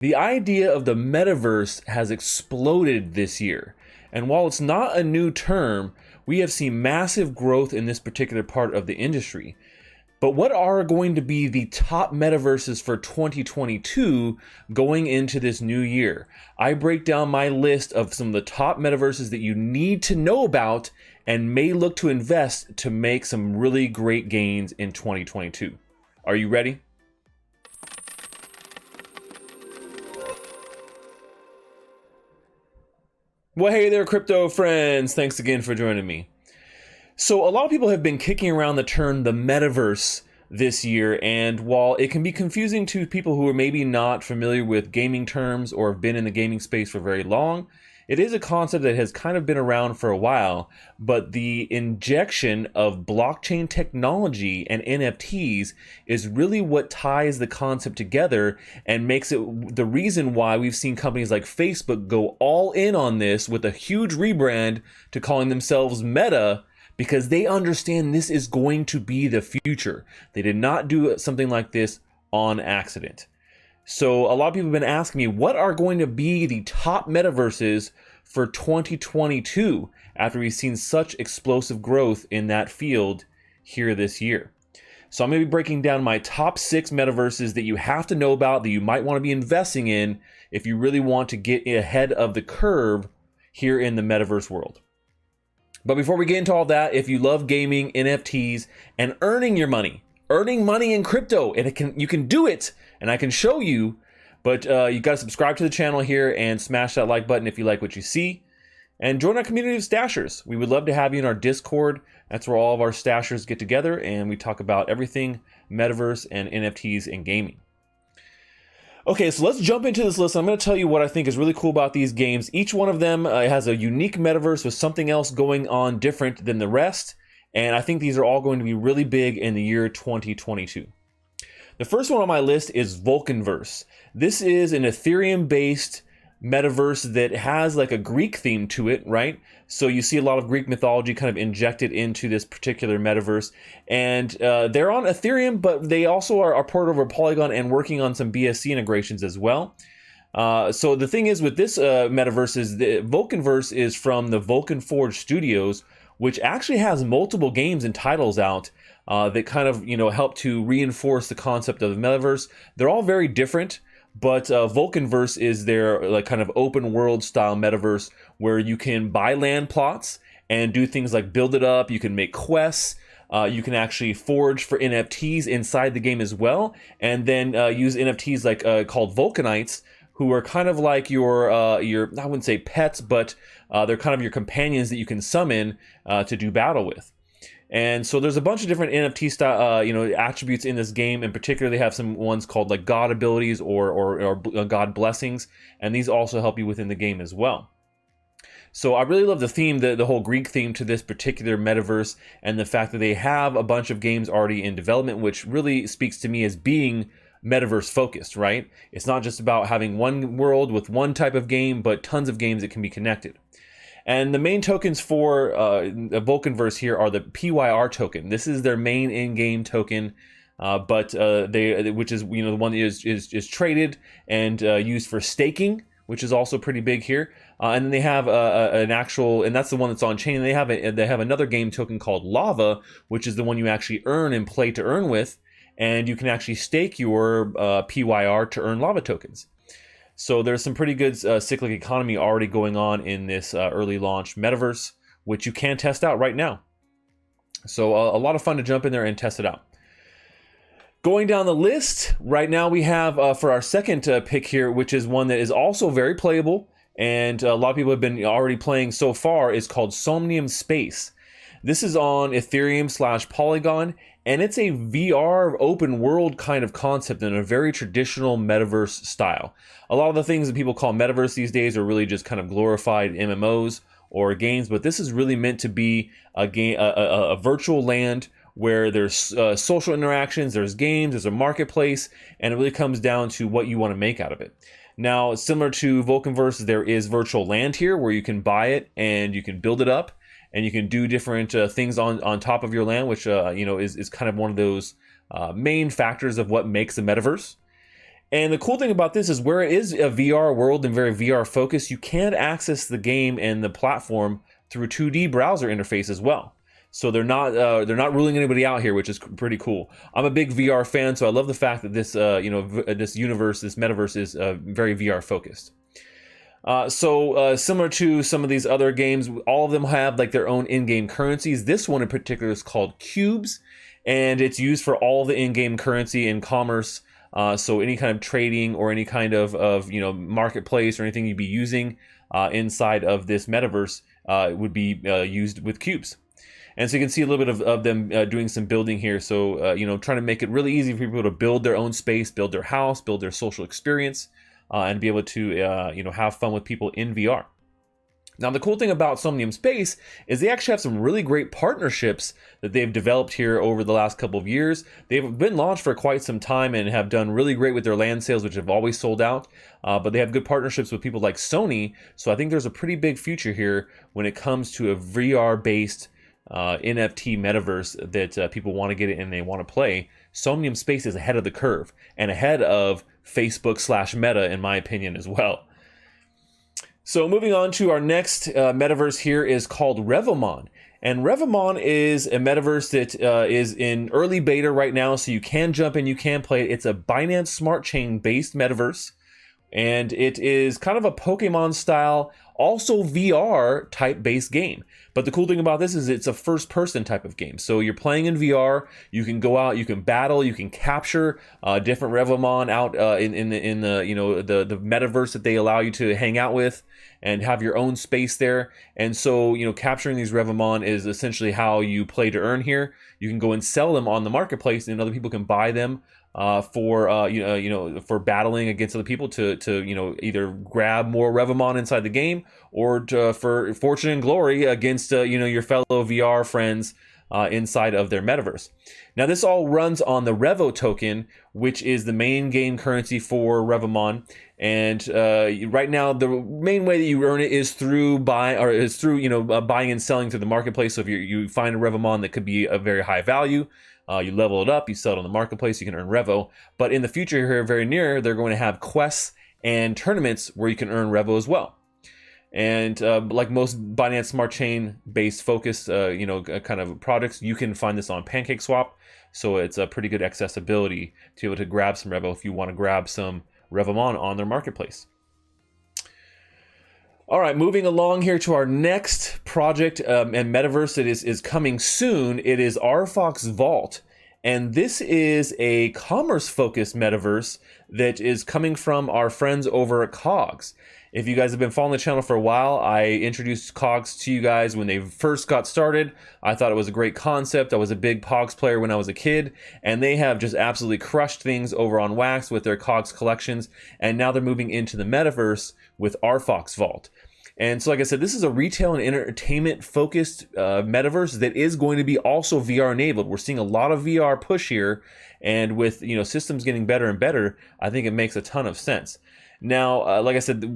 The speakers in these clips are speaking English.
The idea of the metaverse has exploded this year. And while it's not a new term, we have seen massive growth in this particular part of the industry. But what are going to be the top metaverses for 2022 going into this new year? I break down my list of some of the top metaverses that you need to know about and may look to invest to make some really great gains in 2022. Are you ready? Well, hey there, crypto friends. Thanks again for joining me. So a lot of people have been kicking around the term the metaverse this year, and while it can be confusing to people who are maybe not familiar with gaming terms or have been in the gaming space for very long, it is a concept that has kind of been around for a while, but the injection of blockchain technology and NFTs is really what ties the concept together and makes it the reason why we've seen companies like Facebook go all in on this with a huge rebrand to calling themselves Meta, because they understand this is going to be the future. They did not do something like this on accident. So a lot of people have been asking me, what are going to be the top metaverses for 2022 after we've seen such explosive growth in that field here this year? So I'm going to be breaking down my top 6 metaverses that you have to know about, that you might want to be investing in if you really want to get ahead of the curve here in the metaverse world. But before we get into all that, if you love gaming, NFTs, and earning money in crypto, and you can do it, and I can show you, but you got to subscribe to the channel here and smash that like button if you like what you see, and join our community of Stachers. We would love to have you in our Discord. That's where all of our Stachers get together, and we talk about everything metaverse and NFTs and gaming. Okay, so let's jump into this list. I'm going to tell you what I think is really cool about these games. Each one of them has a unique metaverse with something else going on different than the rest. And I think these are all going to be really big in the year 2022. The first one on my list is VulcanVerse. This is an Ethereum-based metaverse that has like a Greek theme to it, right? So you see a lot of Greek mythology kind of injected into this particular metaverse. And they're on Ethereum, but they also are ported over Polygon and working on some BSC integrations as well. So the thing is with this metaverse is the VulcanVerse is from the Vulcan Forged studios, which actually has multiple games and titles out that kind of, help to reinforce the concept of the metaverse. They're all very different. But VulcanVerse is their like kind of open world style metaverse where you can buy land plots and do things like build it up. You can make quests. You can actually forge for NFTs inside the game as well, and then use NFTs like called Vulcanites, who are kind of like your I wouldn't say pets, but they're kind of your companions that you can summon to do battle with. And so there's a bunch of different NFT style, attributes in this game. In particular, they have some ones called like God abilities or God blessings, and these also help you within the game as well. So I really love the theme, the whole Greek theme to this particular metaverse, and the fact that they have a bunch of games already in development, which really speaks to me as being metaverse focused, right? It's not just about having one world with one type of game, but tons of games that can be connected. And the main tokens for VulcanVerse here are the PYR token. This is their main in-game token, which is the one that is traded and used for staking, which is also pretty big here. And then they have an actual, and that's the one that's on chain. They have another game token called Lava, which is the one you actually earn and play to earn with, and you can actually stake your PYR to earn Lava tokens. So there's some pretty good cyclic economy already going on in this early launch metaverse, which you can test out right now. So a lot of fun to jump in there and test it out. Going down the list, right now we have for our second pick here, which is one that is also very playable, and a lot of people have been already playing so far, is called Somnium Space. This is on Ethereum/Polygon, and it's a VR open world kind of concept in a very traditional metaverse style. A lot of the things that people call metaverse these days are really just kind of glorified MMOs or games, but this is really meant to be a game, a virtual land where there's social interactions, there's games, there's a marketplace, and it really comes down to what you want to make out of it. Now, similar to VulcanVerse, there is virtual land here where you can buy it and you can build it up, and you can do different things on top of your land, which is kind of one of those main factors of what makes a metaverse. And the cool thing about this is where it is a VR world and very VR focused, you can access the game and the platform through a 2D browser interface as well. So they're not ruling anybody out here, which is pretty cool. I'm a big VR fan, so I love the fact that this this universe, this metaverse is very VR focused. Similar to some of these other games, all of them have like their own in-game currencies. This one in particular is called Cubes, and it's used for all the in-game currency and commerce. So any kind of trading or any kind of marketplace or anything you'd be using inside of this metaverse would be used with cubes. And so you can see a little bit of them doing some building here. So, trying to make it really easy for people to build their own space, build their house, build their social experience, and be able to, have fun with people in VR. Now, the cool thing about Somnium Space is they actually have some really great partnerships that they've developed here over the last couple of years. They've been launched for quite some time and have done really great with their land sales, which have always sold out. But they have good partnerships with people like Sony. So I think there's a pretty big future here when it comes to a VR-based NFT metaverse that people want to get it and they want to play. Somnium Space is ahead of the curve and ahead of Facebook/Meta, in my opinion, as well. So moving on to our next metaverse here is called Revomon. And Revomon is a metaverse that is in early beta right now, so you can jump in, you can play it. It's a Binance Smart Chain based metaverse, and it is kind of a Pokemon style, also VR type based game. But the cool thing about this is it's a first person type of game. So you're playing in VR, you can go out, you can battle, you can capture different Revomon out in the metaverse that they allow you to hang out with and have your own space there. And so, capturing these Revomon is essentially how you play to earn here. You can go and sell them on the marketplace and other people can buy them for battling against other people to either grab more Revomon inside the game or for fortune and glory against your fellow VR friends inside of their metaverse. Now this all runs on the Revo token, which is the main game currency for Revomon. And right now, the main way that you earn it is through buying and selling through the marketplace. So if you find a Revomon that could be a very high value, you level it up, you sell it on the marketplace, you can earn Revo. But in the future here, very near, they're going to have quests and tournaments where you can earn Revo as well. And like most Binance Smart Chain based focused, kind of products, you can find this on PancakeSwap. So it's a pretty good accessibility to be able to grab some Revo if you want to grab some Revomon on their marketplace. All right, moving along here to our next project and metaverse that is coming soon. It is RFox Valt. And this is a commerce-focused metaverse that is coming from our friends over at Cogs. If you guys have been following the channel for a while, I introduced Cogs to you guys when they first got started. I thought it was a great concept. I was a big Pogs player when I was a kid, and they have just absolutely crushed things over on Wax with their Cogs collections, and now they're moving into the metaverse with RFox Valt. And so, like I said, this is a retail and entertainment focused metaverse that is going to be also VR enabled. We're seeing a lot of VR push here, and with systems getting better and better, I think it makes a ton of sense. Now, like I said,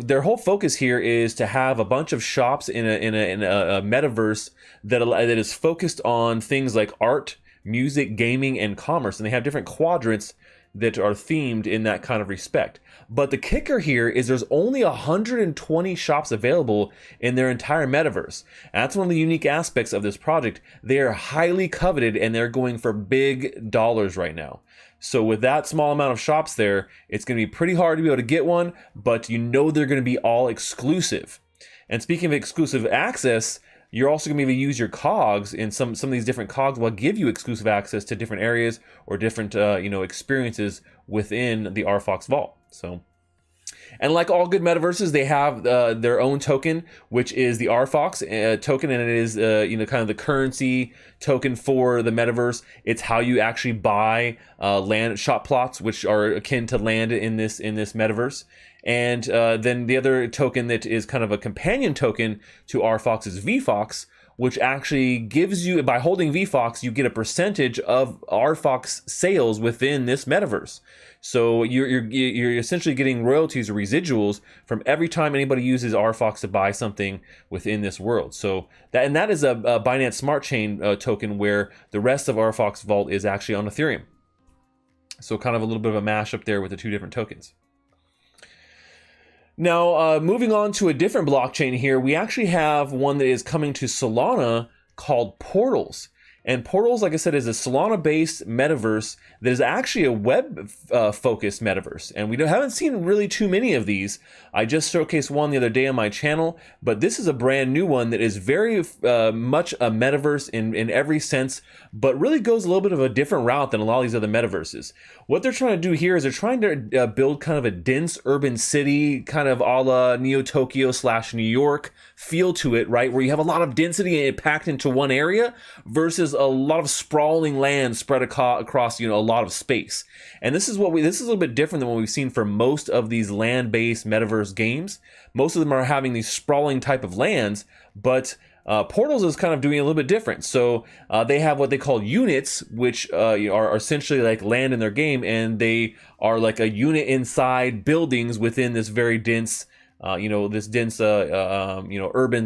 their whole focus here is to have a bunch of shops in a metaverse that is focused on things like art, music, gaming, and commerce, and they have different quadrants that are themed in that kind of respect. But the kicker here is there's only 120 shops available in their entire metaverse. And that's one of the unique aspects of this project. They are highly coveted and they're going for big dollars right now. So with that small amount of shops there, it's going to be pretty hard to be able to get one, but they're going to be all exclusive. And speaking of exclusive access, you're also going to be able to use your cogs, and some of these different cogs will give you exclusive access to different areas or different experiences within the RFox Vault. So, and like all good metaverses, they have their own token, which is the RFox token, and it is kind of the currency token for the metaverse. It's how you actually buy land shop plots, which are akin to land in this metaverse. And then the other token that is kind of a companion token to RFox is VFox, which actually gives you, by holding VFox, you get a percentage of RFox sales within this metaverse. So you're essentially getting royalties or residuals from every time anybody uses RFox to buy something within this world. So that is a Binance Smart Chain token, where the rest of RFox Vault is actually on Ethereum. So kind of a little bit of a mashup there with the two different tokens. Now, moving on to a different blockchain here, we actually have one that is coming to Solana called Portals. And Portals, like I said, is a Solana-based metaverse that is actually a web-focused metaverse. And we haven't seen really too many of these. I just showcased one the other day on my channel, but this is a brand new one that is very much a metaverse in every sense, but really goes a little bit of a different route than a lot of these other metaverses. What they're trying to do here is they're trying to build kind of a dense urban city, kind of a la Neo-Tokyo / New York feel to it, right? Where you have a lot of density packed into one area versus a lot of sprawling land spread across, a lot of space. And this is a little bit different than what we've seen for most of these land-based metaverse games. Most of them are having these sprawling type of lands, but Portals is kind of doing a little bit different. So they have what they call units, which are essentially like land in their game, and they are like a unit inside buildings within this very dense urban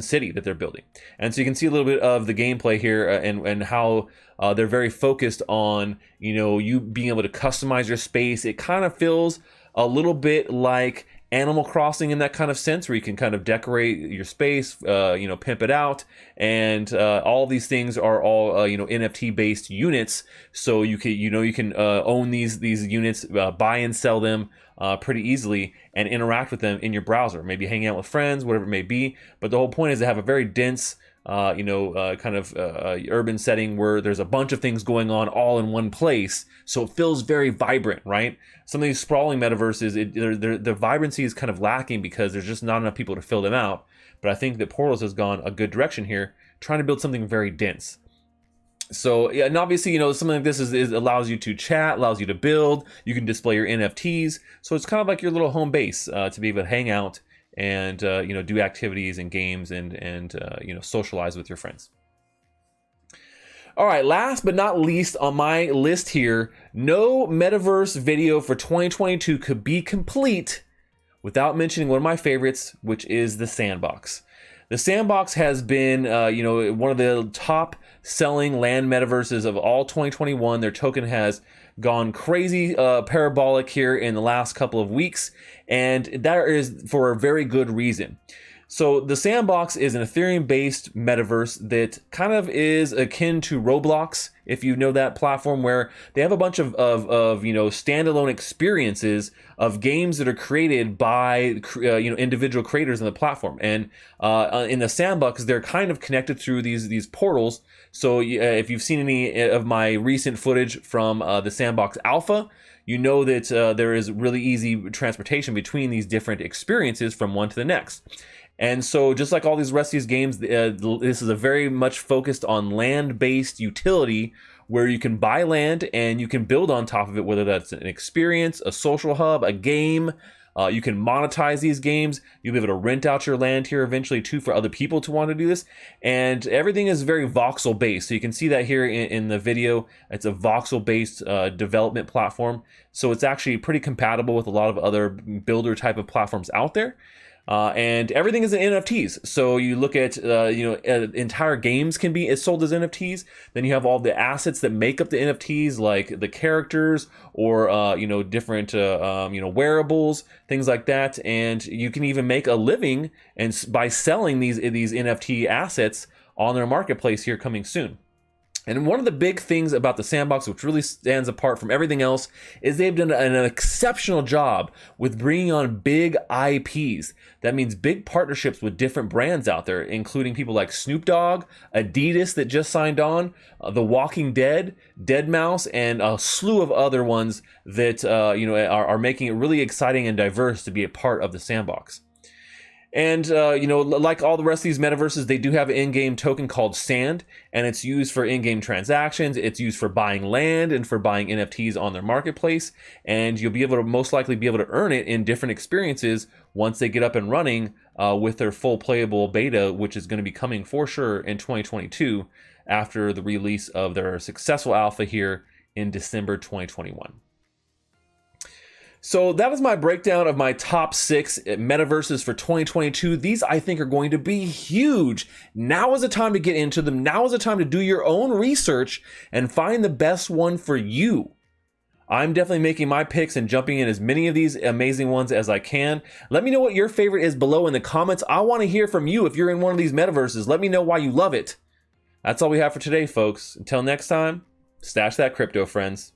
city that they're building. And so you can see a little bit of the gameplay here and how they're very focused on, you being able to customize your space. It kind of feels a little bit like Animal Crossing in that kind of sense, where you can kind of decorate your space, pimp it out, and all these things are all NFT based units. So you can own these units, buy and sell them pretty easily, and interact with them in your browser. Maybe hanging out with friends, whatever it may be. But the whole point is to have a very dense, urban setting where there's a bunch of things going on all in one place, so it feels very vibrant, right? Some of these sprawling metaverses, the vibrancy is kind of lacking because there's just not enough people to fill them out. But I think that Portals has gone a good direction here, trying to build something very dense. So, yeah, and obviously, something like this allows you to chat, allows you to build, you can display your NFTs. So it's kind of like your little home base to be able to hang out and do activities and games and socialize with your friends. All right, last but not least on my list here, no metaverse video for 2022 could be complete without mentioning one of my favorites, which is the Sandbox. The Sandbox has been one of the top selling land metaverses of all 2021. Their token has gone crazy parabolic here in the last couple of weeks, and that is for a very good reason. So the Sandbox is an Ethereum-based metaverse that kind of is akin to Roblox, if you know that platform, where they have a bunch of standalone experiences of games that are created by individual creators on the platform. And in the Sandbox, they're kind of connected through these portals. So if you've seen any of my recent footage from the Sandbox Alpha, you know that there is really easy transportation between these different experiences from one to the next. And so just like all these rest of these games, this is a very much focused on land-based utility where you can buy land and you can build on top of it, whether that's an experience, a social hub, a game. You can monetize these games. You'll be able to rent out your land here eventually too for other people to want to do this. And everything is very voxel based. So you can see that here in the video. It's a voxel based development platform. So it's actually pretty compatible with a lot of other builder type of platforms out there. And everything is in NFTs. So you look at, entire games can be sold as NFTs. Then you have all the assets that make up the NFTs, like the characters or, different, wearables, things like that. And you can even make a living by selling these NFT assets on their marketplace here coming soon. And one of the big things about the Sandbox, which really stands apart from everything else, is they've done an exceptional job with bringing on big IPs. That means big partnerships with different brands out there, including people like Snoop Dogg, Adidas that just signed on, The Walking Dead, Deadmau5, and a slew of other ones that are making it really exciting and diverse to be a part of the Sandbox. And, like all the rest of these metaverses, they do have an in-game token called Sand, and it's used for in-game transactions. It's used for buying land and for buying NFTs on their marketplace. And you'll be able to most likely be able to earn it in different experiences once they get up and running with their full playable beta, which is going to be coming for sure in 2022 after the release of their successful alpha here in December 2021. So that is my breakdown of my top 6 metaverses for 2022. These I think are going to be huge. Now is the time to get into them. Now is the time to do your own research and find the best one for you. I'm definitely making my picks and jumping in as many of these amazing ones as I can. Let me know what your favorite is below in the comments. I want to hear from you. If you're in one of these metaverses, let me know why you love it. That's all we have for today, folks. Until next time, stash that crypto, friends.